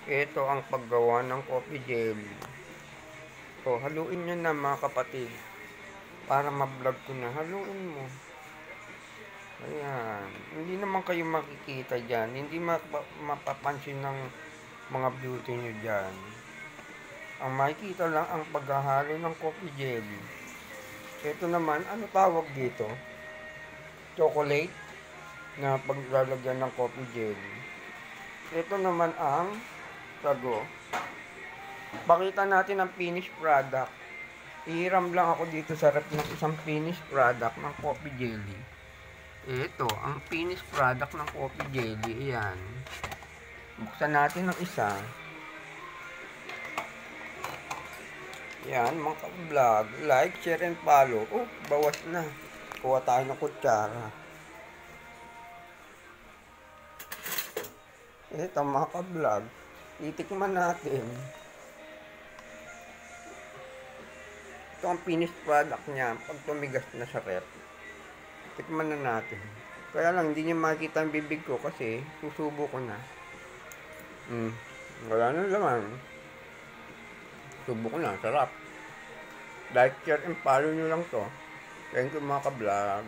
Ito ang paggawa ng coffee jelly. O, haluin nyo na mga kapatid. Para ma-vlog ko na. Haluin mo. Ayan. Hindi naman kayo makikita dyan. Hindi mapapansin ng mga beauty nyo dyan. Ang makikita lang ang paghahalo ng coffee jelly. Ito naman, ano tawag dito? Chocolate na paglalagyan ng coffee jelly. Ito naman ang sago. Pakita natin ang finished product. Ihiram lang ako dito sa rep ng isang finished product ng coffee jelly. Ito, ang finished product ng coffee jelly. Ayan. Buksan natin ang isa. Ayan, mga ka-vlog. Like, share, and follow. Oh, bawas na. Kuha tayo ng kutsara. Ito, mga ka-vlog. Titikman natin. Ito ang finished product niya pag tumigas na sa rep. Tikman na natin. Kaya lang, hindi niyo makikita ang bibig ko kasi susubo ko na. Wala na naman. Subo ko na, sarap. Like, share, and follow nyo lang to. Thank you mga ka-vlog.